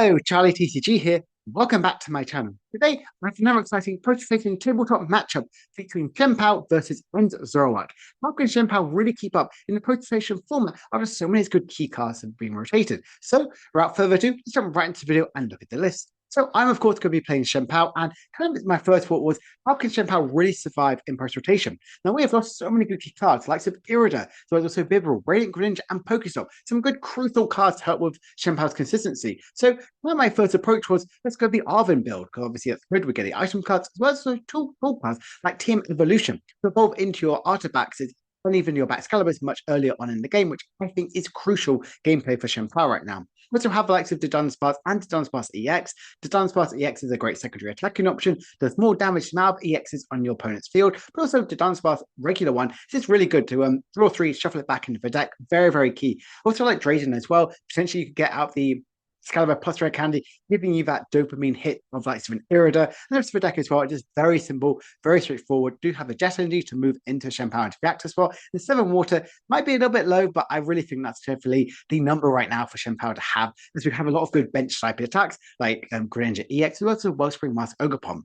Hello, Charlie TCG here. Welcome back to my channel. Today, I have another exciting proto-facing tabletop matchup featuring Chien-Pao versus Zoroark. How can Chien-Pao really keep up in the proto-facial format after so many good key cards have been rotated? So, without further ado, let's jump right into the video and look at the list. So I'm of course going to be playing Chien-Pao, and kind of my first thought was, how can Chien-Pao really survive in post-rotation? Now we have lost so many good key cards, like some Irida, so there's also Bibarel, Radiant Greninja, and Pokestop. Some good crucial cards to help with Chien-Pao's consistency. So my first approach was, let's go the Arvin build, because obviously that's good. We get the item cards as well as the tool cards like Team Evolution to evolve into your artifacts and even your Excaliburs much earlier on in the game, which I think is crucial gameplay for Chien-Pao right now. We also have the likes of the Dunsparce and the Dunsparce EX. The Dunsparce EX is a great secondary attacking option, does more damage now of EXs on your opponent's field, but also the Dunsparce regular one is really good to draw three, shuffle it back into the deck. Very, very key. Also like Drayden as well. Potentially you could get out the Excalibur plus Red Candy, giving you that dopamine hit of like an Irida. And the rest of the deck as well, just very simple, very straightforward. Do have a Jet Energy to move into Chien-Pao into Reactor spot. The 7 Water might be a little bit low, but I really think that's definitely the number right now for Chien-Pao to have, as we have a lot of good bench type attacks like Greninja EX, as well as Wellspring Mask Ogerpon.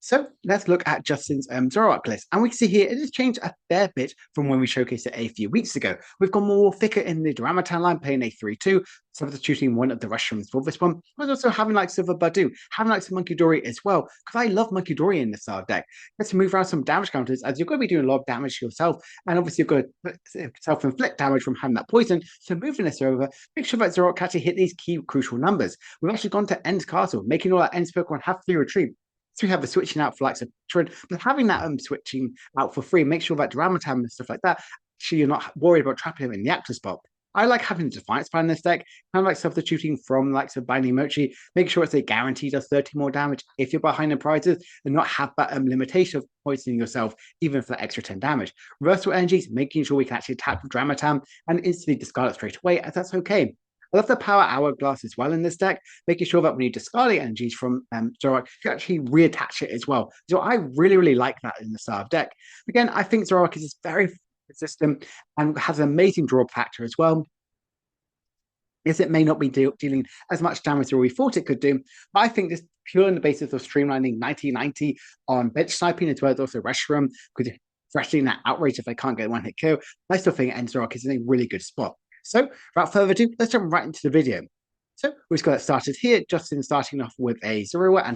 So let's look at Justin's Zoroark list. And we can see here it has changed a fair bit from when we showcased it a few weeks ago. We've gone more thicker in the Duramitan line, playing a 3-2, substituting one of the Rushrooms for this one. But also having like Silver Badu, having like some Monkey Dory as well, because I love Monkey Dory in this style deck. Let's move around some damage counters, as you're going to be doing a lot of damage to yourself. And obviously you're going to self-inflict damage from having that poison. So moving this over, make sure that Zoroark actually hit these key crucial numbers. We've actually gone to End Castle, making all that End Pokemon have free retreat. So we have the switching out for like Trid, but having that switching out for free, make sure that Duramitan and stuff like that, actually you're not worried about trapping him in the active spot. I like having the Defiance plan in this deck, kind of like substituting from like Binding Mochi, make sure it's a guarantee does 30 more damage if you're behind in prizes, and not have that limitation of poisoning yourself even for that extra 10 damage. Reversal energies, making sure we can actually attack with Duramitan and instantly discard it straight away, as that's okay. I love the Power Hourglass as well in this deck, making sure that when you discard the energies from Zoroark, you actually reattach it as well. So I really, really like that in the style of deck. Again, I think Zoroark is very resistant and has an amazing draw factor as well. Yes, it may not be dealing as much damage as we thought it could do, but I think this pure on the basis of streamlining 90-90 on bench sniping as well as also Reshiram, because especially in that outrage if they can't get one hit kill, I still think Zoroark is in a really good spot. So, without further ado, let's jump right into the video. So, we've just got it started here. Justin starting off with a Zoroark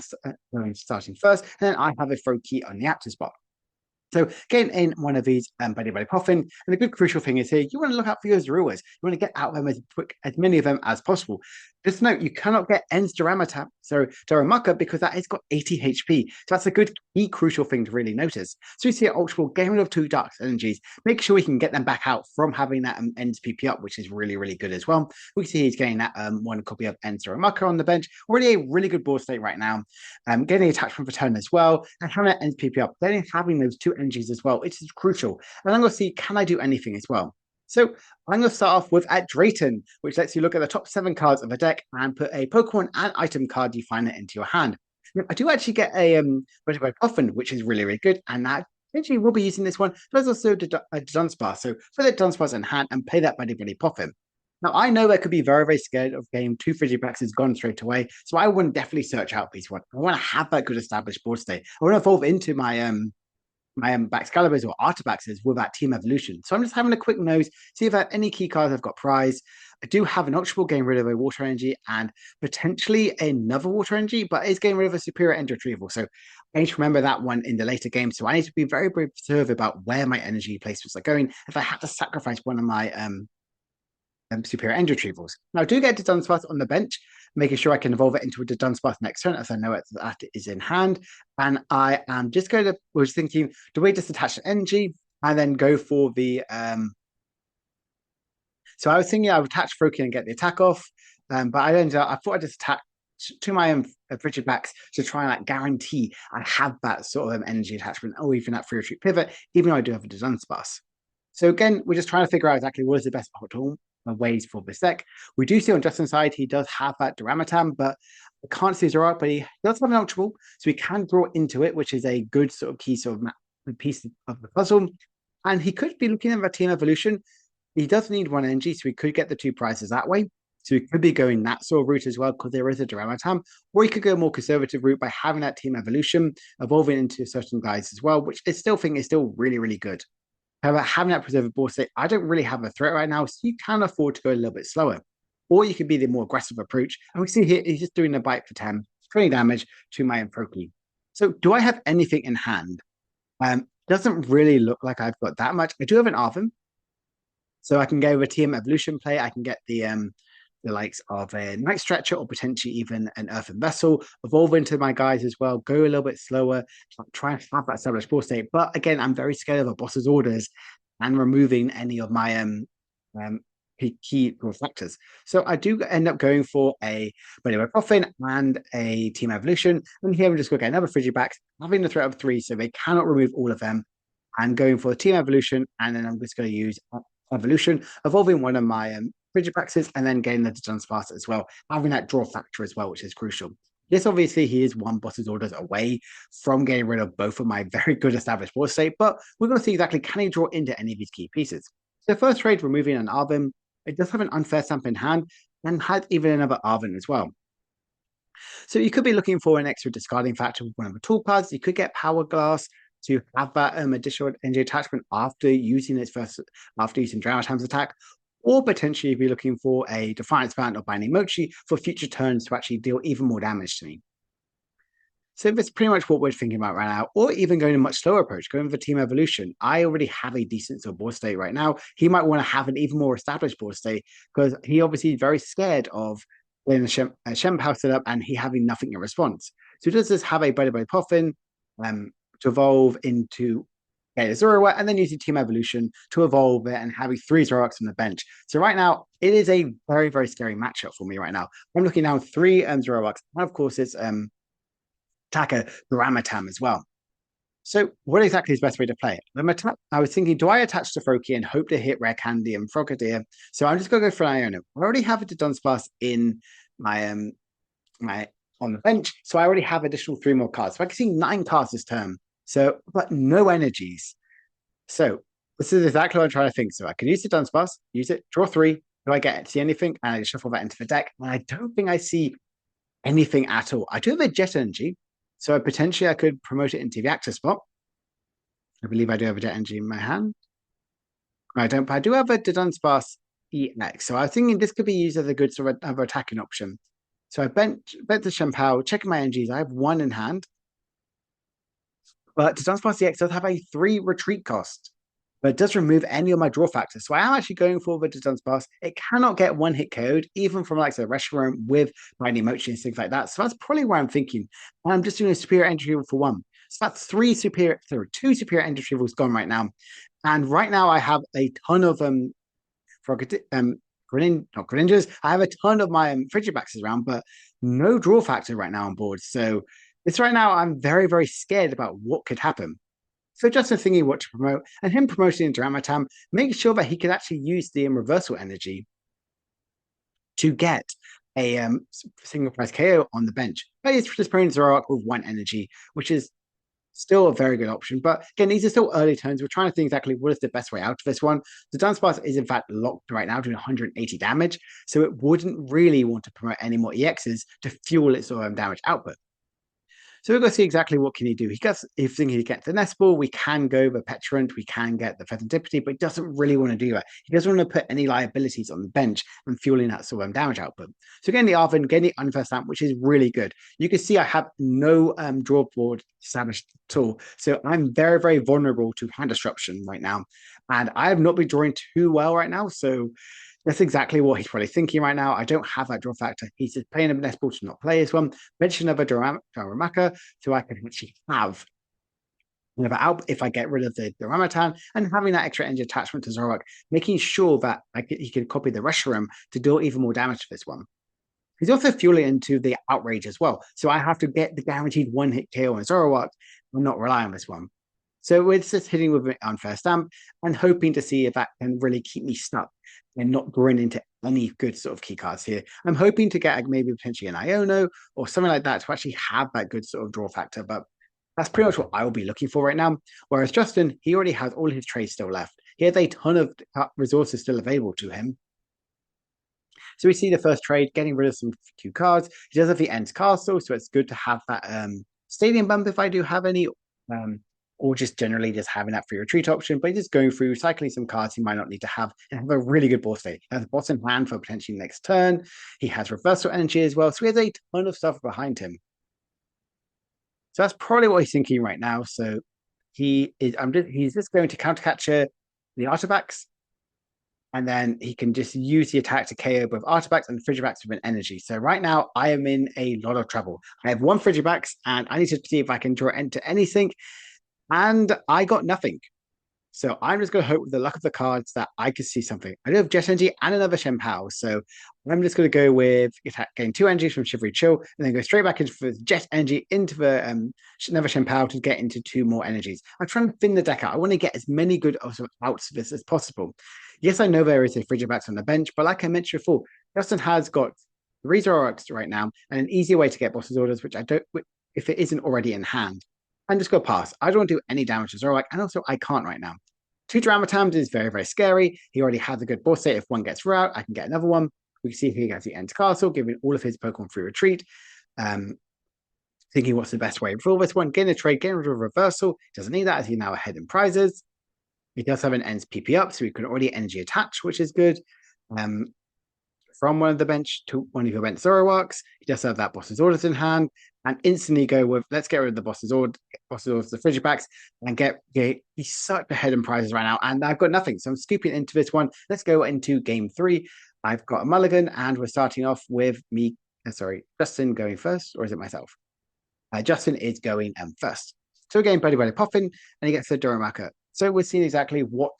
and starting first, and then I have a throw key on the active spot. So getting in one of these Buddy Puffin, and the good crucial thing is here, you want to look out for your Zoroarks. You want to get out of them as quick, as many of them as possible. Just note, you cannot get Ends Duramitan, so Darumaka, because that has got 80 HP. So that's a good key crucial thing to really notice. So you see at Ultra Ball, getting rid of 2 Dark Energies, make sure we can get them back out from having that Ends PP up, which is really, really good as well. We can see he's getting that one copy of Ends Darumaka on the bench. Already a really good board state right now. Getting the attachment return as well, and having that Ends PP up, then having those 2 energies as well, it is crucial. And I'm going to see, can I do anything as well? So I'm going to start off with at Drayton, which lets you look at the top 7 cards of a deck and put a Pokemon and item card definer into your hand. Now, I do actually get a Puffin, which is really, really good, and that eventually we'll be using this one. There's also a Dunsparce, so put that Dunsparce in hand and play that Buddy Puffin. Now, I know I could be very, very scared of game 2 Frigibax is gone straight away, so I wouldn't definitely search out piece 1. I want to have that good established board state. I want to evolve into my Excaliburs or Artabaxes with that Team Evolution. So I'm just having a quick nose, see if I have any key cards I've got prize. I do have an Ultra Ball getting rid of a Water Energy and potentially another Water Energy, but it's getting rid of a Superior End Retrieval. So I need to remember that one in the later game. So I need to be very, very observant about where my energy placements are going if I have to sacrifice one of my Superior End Retrievals. Now, I do get the Dunsparce on the bench, making sure I can evolve it into a Dunsparce next turn, as I know that it is in hand. And I am just going to, was thinking, do we just attach an energy and then go for the, so I was thinking I would attach Froakie and get the attack off, but I ended up, I thought I'd just attach to my Frigibax to try and like guarantee I have that sort of energy attachment, or even that free retreat pivot, even though I do have a Dunsparce. So again, we're just trying to figure out exactly what is the best optimal ways for this deck. We do see on Justin's side, he does have that Duramitan, but I can't see Zoroark, but he does have an Ultra Ball, so he can draw into it, which is a good sort of key sort of piece of the puzzle. And he could be looking at the Team Evolution. He does need 1 energy, so he could get the 2 prizes that way. So he could be going that sort of route as well because there is a Duramatam, or he could go a more conservative route by having that team evolution, evolving into certain guys as well, which I still think is still really, really good. However, having that preserved ball state, I don't really have a threat right now, so you can afford to go a little bit slower. Or you could be the more aggressive approach. And we see here, he's just doing a bite for 10, 20 damage to my Entropi. So do I have anything in hand? Doesn't really look like I've got that much. I do have an Arvin, so I can go with TM Evolution play. I can get the likes of a Night Stretcher or potentially even an Earthen Vessel, evolve into my guys as well, go a little bit slower, try and have that established ball state. But again, I'm very scared of a boss's orders and removing any of my um key factors. So I do end up going for a Body Coffin and a Team Evolution. And here I'm just going to get another Frigibax, having the threat of 3, so they cannot remove all of them. And going for a Team Evolution, and then I'm just going to use Evolution, evolving one of my Frigibaxes, and then getting the Dunsparce as well, having that draw factor as well, which is crucial. Yes, obviously, he is one boss's orders away from getting rid of both of my very good established board state, but we're going to see exactly can he draw into any of these key pieces. So first trade, removing an Arvin. It does have an unfair stamp in hand, and had even another Arvin as well. So you could be looking for an extra discarding factor with one of the tool cards. You could get Power Glass to have that additional energy attachment after using Dramatam's attack, or potentially be looking for a Defiance Band or Binding Mochi for future turns to actually deal even more damage to me. So that's pretty much what we're thinking about right now, or even going a much slower approach, going for Team Evolution. I already have a decent sort of board state right now. He might want to have an even more established board state because he obviously is very scared of getting a Chien-Pao set up and he having nothing in response. So does this have a Buddy Puffin to evolve into a Zoroark, and then using Team Evolution to evolve it and having 3 Zoroarks on the bench. So right now, it is a very, very scary matchup for me right now. I'm looking down 3 Zoroarks, and of course it's Taka Duramatam as well. So what exactly is the best way to play it? I was thinking, do I attach to Froakie and hope to hit Rare Candy and Frogadier? So I'm just going to go for an Iono. I already have a Dunsparce in my on the bench, so I already have additional 3 more cards. So I can see 9 cards this turn. So, but no energies. So this is exactly what I'm trying to think. So I can use the Dunsparce, use it, draw 3. Do I see anything? And I shuffle that into the deck. And I don't think I see anything at all. I do have a Jet Energy. So potentially I could promote it into the active spot. I believe I do have a Jet Energy in my hand. I don't, but I do have a Dunsparce EX. So I was thinking this could be used as a good sort of attacking option. So I bent the Chien-Pao, checking my energies. I have 1 in hand. But Dunsparce EX does have a 3 retreat cost, but it does remove any of my draw factors. So I am actually going for the Dunsparce. It cannot get 1-hit KO'd, even from like the restaurant with Binding Mochi and things like that. So that's probably where I'm thinking. And I'm just doing a superior entry retrieval for 1. So that's 2 superior entry retrievals gone right now. And right now I have a ton of Greninjas. I have a ton of my Frigibaxes around, but no draw factor right now on board. So this right now, I'm very, very scared about what could happen. So just a thingy what to promote, and him promoting Duramatam, make sure that he could actually use the reversal energy to get a single price KO on the bench. But he's just playing Zoroark with 1 energy, which is still a very good option. But again, these are still early turns. We're trying to think exactly what is the best way out of this one. The Dunsparce is in fact locked right now, doing 180 damage, so it wouldn't really want to promote any more EXs to fuel its damage output. So we're going to see exactly what can he do. If he gets the Nest Ball, we can go the Petulant, we can get the Pheasantipity, but he doesn't really want to do that. He doesn't want to put any liabilities on the bench and fueling that sort of damage output. So again, the Arvin, getting the Unfair Stamp, which is really good. You can see I have no draw board established at all. So I'm very, very vulnerable to hand disruption right now. And I have not been drawing too well right now. So that's exactly what he's probably thinking right now. I don't have that draw factor. He's just playing a Nest Ball to not play this one. Mention another Darumaka, so I can actually have another out if I get rid of the Duramatan, and having that extra energy attachment to Zoroark, making sure that he can copy the Reshiram to deal even more damage to this one. He's also fueling into the Outrage as well. So I have to get the guaranteed 1-hit KO on Zoroark and not rely on this one. So we're just hitting with an Unfair Stamp and hoping to see if that can really keep me stuck and not drawing into any good sort of key cards here. I'm hoping to get maybe potentially an Iono or something like that to actually have that good sort of draw factor, but that's pretty much what I will be looking for right now. Whereas Justin, he already has all his trades still left. He has a ton of resources still available to him. So we see the first trade, getting rid of some few cards. He does have the Ends Castle, so it's good to have that stadium bump if I do have any, um, or just generally just having that free retreat option. But just going through, cycling some cards he might not need to have and have a really good board state. He has a bottom hand for potentially next turn. He has reversal energy as well, so he has a ton of stuff behind him. So that's probably what he's thinking right now. So he's just going to counter capture the artifacts, and then he can just use the attack to KO both artifacts and Frigibax with an energy. So right now I am in a lot of trouble. I have one Frigibax and I need to see if I can draw into anything. And I got nothing. So I'm just going to hope with the luck of the cards that I can see something. I do have Jet Energy and another Chien-Pao. So I'm just going to go with getting 2 energies from Shivery Chill and then go straight back into the Jet Energy into the another Chien-Pao to get into 2 more energies. I'm trying to thin the deck out. I want to get as many good outs of this as possible. Yes, I know there is a Frigibax on the bench, but like I mentioned before, Justin has got 3 Zoroarks right now and an easier way to get boss's orders, which I don't, if it isn't already in hand. I'm just going to pass. I don't want to do any damage to Zoroark, and also I can't right now. 2 Dramatams is very, very scary. He already has a good boss state. If one gets through I can get another one. We can see he gets the End Castle, giving all of his Pokemon free retreat. Thinking what's the best way for this one. Getting a trade, getting rid of reversal. Doesn't need that as he's now ahead in prizes. He does have an Ends PP up, so he can already energy attach, which is good. From one of the bench to one of your bench Zoroarks. He does have that boss's orders in hand, and instantly go with let's get rid of the boss's orders, the Frigibax, and get he's such ahead in prizes right now, and I've got nothing. So I'm scooping into this one. Let's go into game 3. I've got a mulligan, and we're starting off with me. Justin going first, or is it myself? Justin is going first. So again, Buddy Puffin, and he gets the Zoroark. So we're seeing exactly what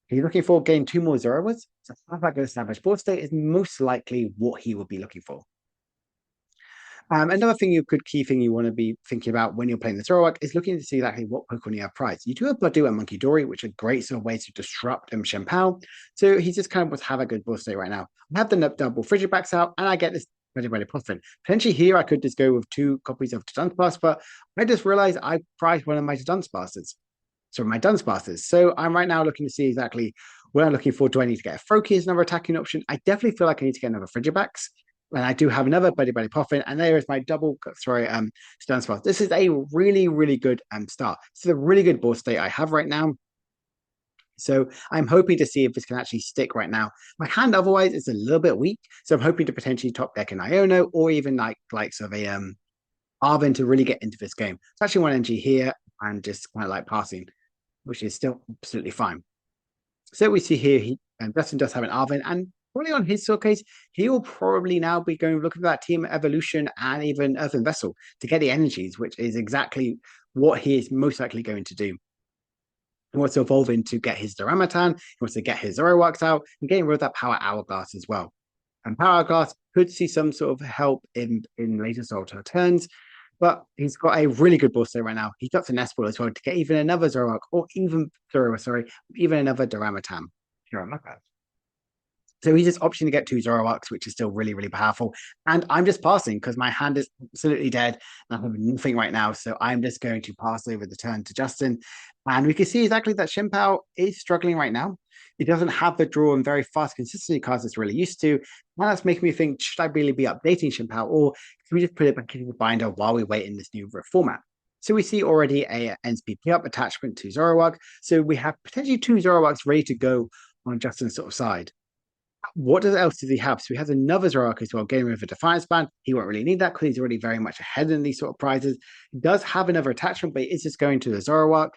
he's looking for. Gain 2 more Zoroarks. So how that goes established board state is most likely what he would be looking for. Another key thing you want to be thinking about when you're playing the Zoroark is looking to see exactly what Pokemon you have prized. You do have Blooddew and Monkey Dory, which are great sort of ways to disrupt Chien-Pao. So he's just kind of have a good board state right now. I have the double Frigibax out, and I get this Buddy Puffin. Potentially here, I could just go with 2 copies of Dunsparce, but I just realized I prized one of my Dunsparces. So my Dunsparces. So I'm right now looking to see exactly what I'm looking for. Do I need to get a Froakie as another attacking option? I definitely feel like I need to get another Frigibax. And I do have another Buddy Puffin, and there is my double, Dunsparce. This is a really, really good start. This is a really good board state I have right now. So I'm hoping to see if this can actually stick right now. My hand otherwise is a little bit weak, so I'm hoping to potentially top deck an Iono or even like sort of a Arvin to really get into this game. It's actually 1 energy here and just kind of like passing, which is still absolutely fine. So we see here, Justin does have an Arvin, and probably on his case, he will probably now be going looking for that Team Evolution and even Earthen Vessel to get the energies, which is exactly what he is most likely going to do. He wants to evolve in to get his Darmanitan, he wants to get his Zoroarks out, and getting rid of that Power Hourglass as well. And Power Hourglass could see some sort of help in later Zoltar turns, but he's got a really good board state right now. He's got the Nest Ball as well to get even another Zoroark, or even another Darmanitan. Here, I'm not bad. So he's just opting to get 2 Zoroarks, which is still really, really powerful. And I'm just passing because my hand is absolutely dead and I have nothing right now. So I'm just going to pass over the turn to Justin. And we can see exactly that Chien-Pao is struggling right now. He doesn't have the draw and very fast consistency cards it's really used to. And that's making me think, should I really be updating Chien-Pao, or can we just put it back into the binder while we wait in this new format? So we see already a NSPP up attachment to Zoroark. So we have potentially 2 Zoroarks ready to go on Justin's sort of side. What else does he have? So he has another Zoroark as well, getting rid of a Defiance Band. He won't really need that because he's already very much ahead in these sort of prizes. He does have another attachment, but he is just going to the Zoroark.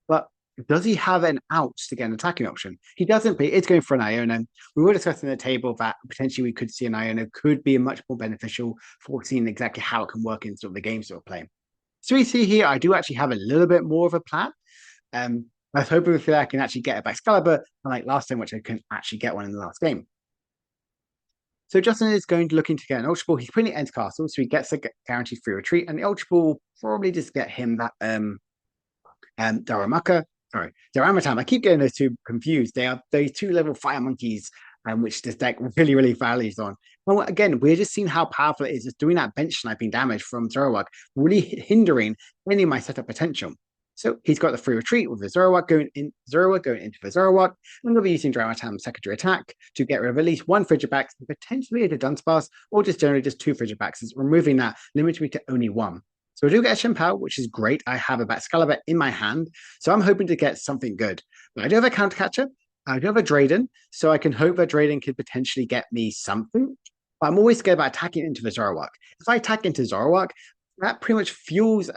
But does he have an out to get an attacking option? He doesn't, but it's going for an Iono. We were discussing at the table that potentially we could see an Iono could be much more beneficial for seeing exactly how it can work in sort of the game sort of play. So we see here, I do actually have a little bit more of a plan. I was hoping that I can actually get a Excalibur, unlike last time, which I couldn't actually get one in the last game. So Justin is going to looking to get an Ultra Ball. He's putting it Ends Castle, so he gets a guaranteed free retreat, and the Ultra Ball will probably just get him that Darumaka. Sorry, Darmanitan. I keep getting those 2 confused. They are those 2 level fire monkeys, which this deck really, really values on. Well, again, we're just seeing how powerful it is. Just doing that bench sniping damage from Zoroark, really hindering any of my setup potential. So he's got the free retreat with the Zoroark going into the Zoroark. I'm going to be using Dramatam's secondary attack to get rid of at least one Frigibax and potentially a Dunsparce, or just generally just two Frigibaxes, removing that, limiting me to only one. So I do get a Chien-Pao, which is great. I have a Baxcalibur in my hand, so I'm hoping to get something good. But I do have a Countercatcher. I do have a Drayden, so I can hope that Drayden could potentially get me something. But I'm always scared about attacking into the Zoroark. If I attack into Zoroark, that pretty much fuels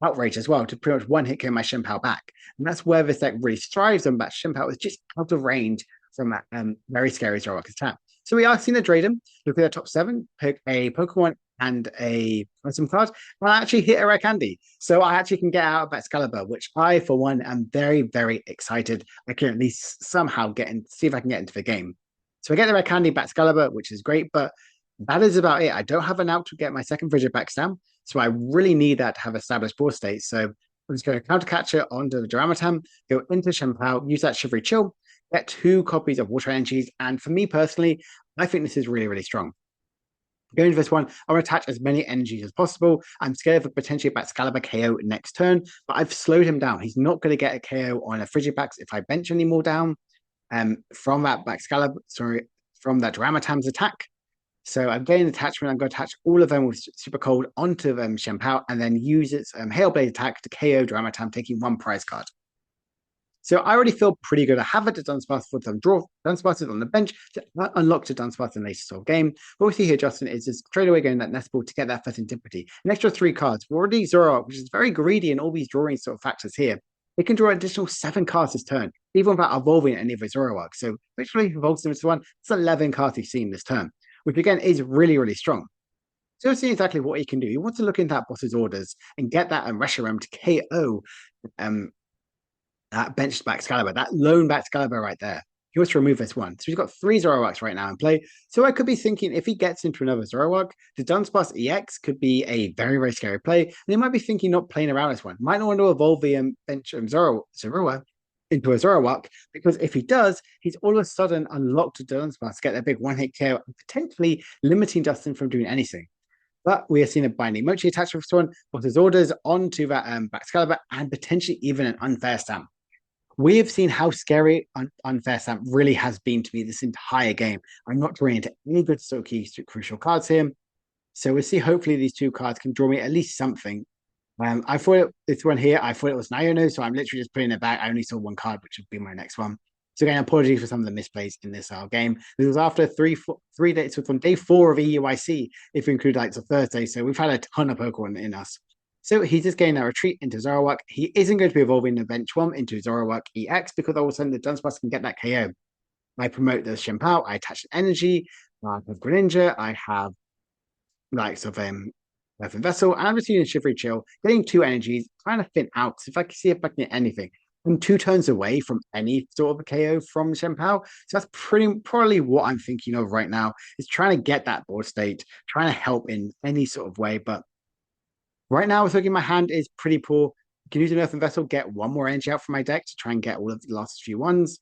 outrage as well to pretty much one hit KO my Chien-Pao back. And that's where this deck really thrives on, that Chien-Pao is just out of range from that very scary Zoroark attack. So we are seeing the Drayden, look at the top 7, pick a Pokemon and a some card, and I actually hit a rare candy. So I actually can get out of Excalibur, which I, for one, am very, very excited. I can at least somehow get in, see if I can get into the game. So I get the rare candy, Excalibur, which is great, but that is about it. I don't have an out to get my second Frigibax down, so I really need that to have established board state. So I'm just going to Countercatcher onto the Duramatam, go into Chien-Pao, use that Shivery Chill, get 2 copies of Water Energies, and for me personally, I think this is really, really strong. Going to this one, I want to attach as many energies as possible. I'm scared of potentially Excalibur KO next turn, but I've slowed him down. He's not going to get a KO on a Frigibax if I bench any more down from that from that Duramatam's attack. So I'm getting attachment. I'm going to attach all of them with Super Cold onto Chien-Pao and then use its Hail Blade attack to KO Duramatam, taking 1 prize card. So I already feel pretty good. I have it to Dunsparce for some draw Dunsparces on the bench to unlock to Dunsparce in the later sort of game. What we see here, Justin, is just straight away going that Nest Ball to get that first Antipathy. An extra 3 cards. We're already Zoroark, which is very greedy in all these drawing sort of factors here. It can draw an additional 7 cards this turn, even without evolving any of its Zoroark. So literally evolves into one. It's 11 cards he's seen this turn, which again is really, really strong. So we'll see exactly what he can do. He wants to look into that boss's orders and get that Reshiram to KO that benched Excalibur, that lone Excalibur right there. He wants to remove this one. So he's got 3 Zoroarks right now in play. So I could be thinking if he gets into another Zoroark, the Dunsparce EX could be a very, very scary play. And he might be thinking not playing around this one. Might not want to evolve the bench Zoroark into a Zoroark, because if he does, he's all of a sudden unlocked to Dunsparce to get that big one-hit KO and potentially limiting Justin from doing anything. But we are seeing a binding Mochi attached with this one, but his orders onto that Excalibur and potentially even an unfair stamp. We have seen how scary unfair stamp really has been to me this entire game. I'm not drawing into any good sort of crucial cards here. So we'll see. Hopefully these 2 cards can draw me at least something. I thought this one here, I thought it was Niono, so I'm literally just putting it back. I only saw 1 card, which would be my next one. So again, apologies for some of the misplays in this game. This was after 3 days, so from day 4 of EUIC, if we include like the Thursday. So we've had a ton of Pokemon in us. So he's just getting that retreat into Zoroark. He isn't going to be evolving the bench one into Zoroark EX because all of a sudden the Dunsparce can get that KO. I promote the Chien-Pao, I attach energy, I have Greninja, I have likes of Earthen Vessel, and I'm just using Shivery Chill, getting 2 energies, trying to thin out. So if I can see if I can get anything. I'm 2 turns away from any sort of a KO from Chien-Pao. So that's probably what I'm thinking of right now, is trying to get that board state, trying to help in any sort of way. But right now, I was looking, my hand is pretty poor. I can use an Earthen Vessel, get 1 more energy out from my deck to try and get all of the last few ones.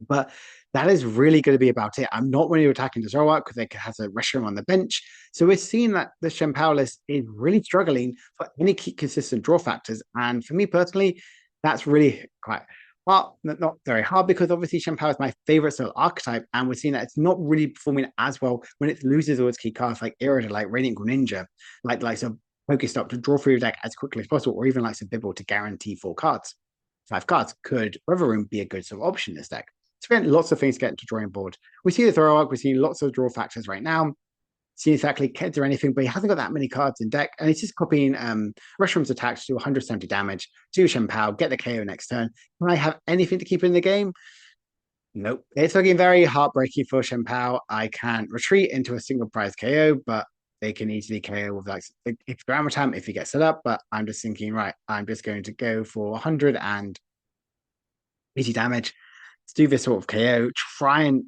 But that is really going to be about it. I'm not really attacking the Zoroark because it has a Reshiram on the bench. So we're seeing that the Chien-Pao list is really struggling for any consistent draw factors. And for me personally, that's really quite hard, not very hard, because obviously Chien-Pao is my favorite sort of archetype. And we're seeing that it's not really performing as well when it loses all its key cards like Irida, like Radiant Greninja, like some Pokestop to draw through your deck as quickly as possible, or even like some Bibble to guarantee 4 cards. 5 cards. Could River Room be a good sort of option in this deck? So again, lots of things to get into drawing board. We see the Zoroark, we see lots of draw factors right now. See exactly Keds or anything, but he hasn't got that many cards in deck, and he's just copying Reshiram's attacks to 170 damage to Chien-Pao, get the KO next turn. Can I have anything to keep in the game? Nope. It's looking very heartbreaking for Chien-Pao. I can retreat into a single prize KO, but they can easily KO with like if Gramatam if he gets set up. But I'm just thinking, right, I'm just going to go for 180 damage to do this sort of KO, try and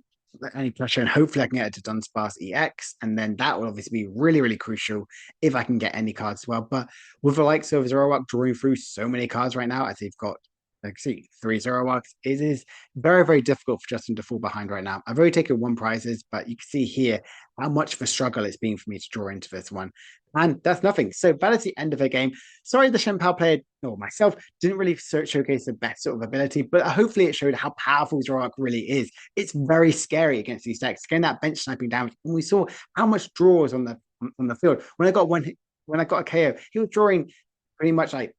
any pressure, and hopefully I can get it to Dunsparce EX, and then that will obviously be really, really crucial if I can get any cards as well. But with the likes of Zoroark drawing through so many cards right now, as they've got Like, see, 3 Zoroarks. It is very, very difficult for Justin to fall behind right now. I've already taken 1 prizes, but you can see here how much of a struggle it's been for me to draw into this one. And that's nothing. So that is the end of the game. Sorry, the Chien-Pao player, or myself, didn't really showcase the best sort of ability, but hopefully it showed how powerful Zoroark really is. It's very scary against these decks, getting that bench sniping damage. And we saw how much draws on the field. When I got a KO, he was drawing pretty much like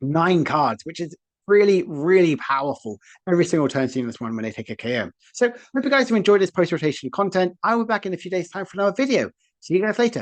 9 cards, which is really, really powerful every single turn seeing this one when they take a KO. So hope you guys have enjoyed this post-rotation content. I will be back in a few days' time for another video. See you guys later.